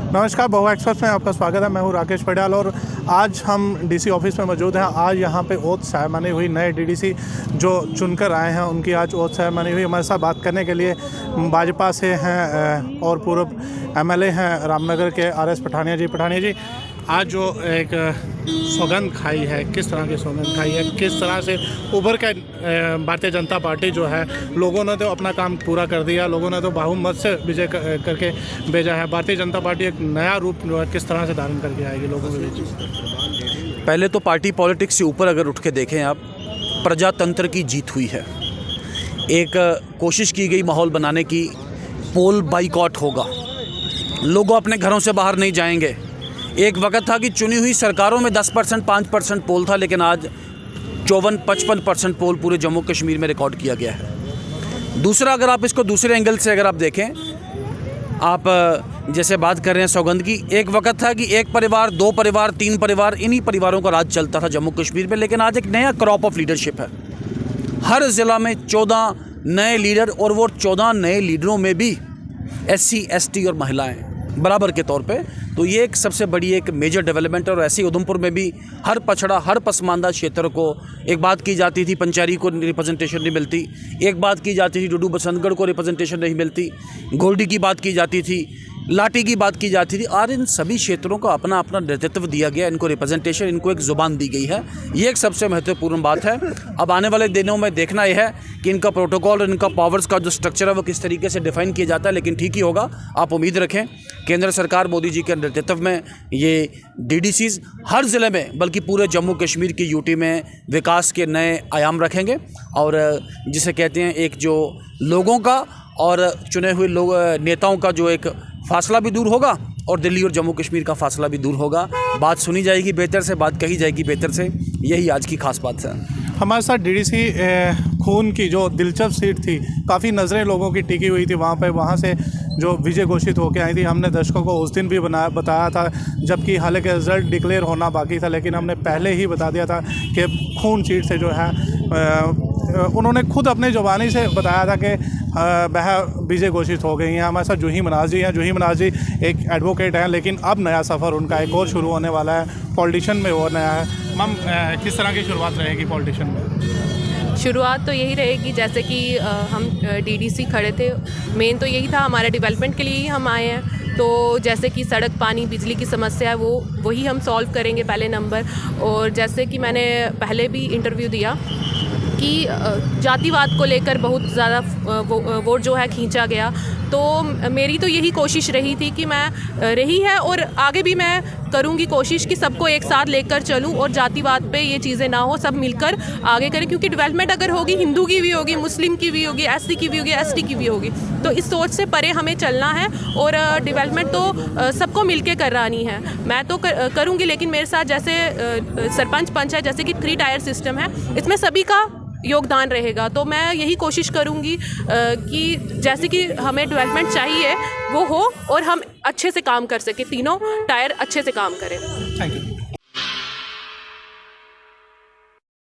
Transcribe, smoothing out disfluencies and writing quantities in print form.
नमस्कार, बहु एक्सप्रेस में आपका स्वागत है। मैं हूं राकेश पटियाल और आज हम डीसी ऑफिस में मौजूद हैं। आज यहां पे ओथ सेरेमनी हुई। नए डीडीसी जो चुनकर आए हैं उनकी आज ओथ सेरेमनी हुई। हमारे साथ बात करने के लिए भाजपा से हैं और पूर्व एमएलए हैं रामनगर के RS पठानिया जी। आज जो एक सौगंध खाई है, किस तरह की सौगंध खाई है, किस तरह से उभर कर भारतीय जनता पार्टी जो है, लोगों ने तो अपना काम पूरा कर दिया, लोगों ने तो बहुमत से विजय करके भेजा है। भारतीय जनता पार्टी एक नया रूप जो है किस तरह से धारण करके आएगी लोगों के बीच? पहले तो पार्टी पॉलिटिक्स से ऊपर अगर उठ के देखें आप, प्रजातंत्र की जीत हुई है। एक कोशिश की गई माहौल बनाने की, पोल बाइकॉट होगा, लोग अपने घरों से बाहर नहीं जाएंगे। एक वक्त था कि चुनी हुई सरकारों में 10% 5% पोल था, लेकिन आज 54-55% पोल पूरे जम्मू कश्मीर में रिकॉर्ड किया गया है। दूसरा, अगर आप इसको दूसरे एंगल से अगर आप देखें, आप जैसे बात कर रहे हैं सौगंध की, एक वक्त था कि एक परिवार, 2 परिवार, 3 परिवार, इन्हीं परिवारों का राज चलता था जम्मू कश्मीर में, लेकिन आज एक नया क्रॉप ऑफ लीडरशिप है। हर ज़िला में 14 नए लीडर, और वो 14 नए लीडरों में भी SC ST और महिलाएं बराबर के तौर पे। तो ये एक सबसे बड़ी एक मेजर डेवलपमेंट है। और ऐसे ही उधमपुर में भी हर पछड़ा, हर पसमानदा क्षेत्र को, एक बात की जाती थी पंचारी को रिप्रेजेंटेशन नहीं मिलती, एक बात की जाती थी डुडू बसंतगढ़ को रिप्रेजेंटेशन नहीं मिलती, गोल्डी की बात की जाती थी, लाठी की बात की जाती थी। और इन सभी क्षेत्रों को अपना अपना नेतृत्व दिया गया, इनको रिप्रेजेंटेशन, इनको एक ज़ुबान दी गई है। ये एक सबसे महत्वपूर्ण बात है। अब आने वाले दिनों में देखना यह है कि इनका प्रोटोकॉल और इनका पावर्स का जो स्ट्रक्चर है वो किस तरीके से डिफाइन किया जाता है, लेकिन ठीक ही होगा। आप उम्मीद रखें, केंद्र सरकार मोदी जी के नेतृत्व में ये DDCs हर ज़िले में, बल्कि पूरे जम्मू कश्मीर की UT में विकास के नए आयाम रखेंगे। और जिसे कहते हैं, एक जो लोगों का और चुने हुए लोग नेताओं का जो एक फासला भी दूर होगा, और दिल्ली और जम्मू कश्मीर का फासला भी दूर होगा। बात सुनी जाएगी बेहतर से, बात कही जाएगी बेहतर से। यही आज की खास बात है। हमारे साथ DDC खून की जो दिलचस्प सीट थी, काफ़ी नज़रें लोगों की टिकी हुई थी वहाँ पे। वहाँ से जो विजय घोषित होकर आई थी, हमने दर्शकों को उस दिन भी बताया था, जबकि हालांकि रिजल्ट डिक्लेयर होना बाकी था, लेकिन हमने पहले ही बता दिया था कि खून सीट से जो है उन्होंने खुद अपनी ज़ुबानी से बताया था कि वह विजय घोषित हो गई हैं। हमारे साथ जूही मनाज जी हैं। जूही मनाज जी एक एडवोकेट हैं, लेकिन अब नया सफ़र उनका एक और शुरू होने वाला है, पॉलिटिशियन में और नया है। मैम, किस तरह की शुरुआत रहेगी पॉलिटिशियन में? शुरुआत तो यही रहेगी, जैसे कि हम DDC खड़े थे, मेन तो यही था, हमारे डेवलपमेंट के लिए ही हम आए हैं। तो जैसे कि सड़क, पानी, बिजली की समस्या है, वही हम सॉल्व करेंगे पहले नंबर। और जैसे कि मैंने पहले भी इंटरव्यू दिया कि जातिवाद को लेकर बहुत ज़्यादा वोट जो है खींचा गया, तो मेरी तो यही कोशिश रही थी कि मैं रही है और आगे भी मैं करूँगी कोशिश कि सबको एक साथ लेकर चलूँ और जातिवाद पे ये चीज़ें ना हो, सब मिलकर आगे करें। क्योंकि डेवलपमेंट अगर होगी, हिंदू की भी होगी, मुस्लिम की भी होगी, SC की भी होगी, ST की भी होगी। तो इस सोच से परे हमें चलना है और डेवलपमेंट तो सबको मिलके करानी है। मैं तो करूँगी, लेकिन मेरे साथ जैसे सरपंच पंच है, जैसे कि 3 टायर सिस्टम है, इसमें सभी का योगदान रहेगा। तो मैं यही कोशिश करूँगी कि जैसे कि हमें डेवलपमेंट चाहिए वो हो और हम अच्छे से काम कर सके, तीनों टायर अच्छे से काम करें। Thank you.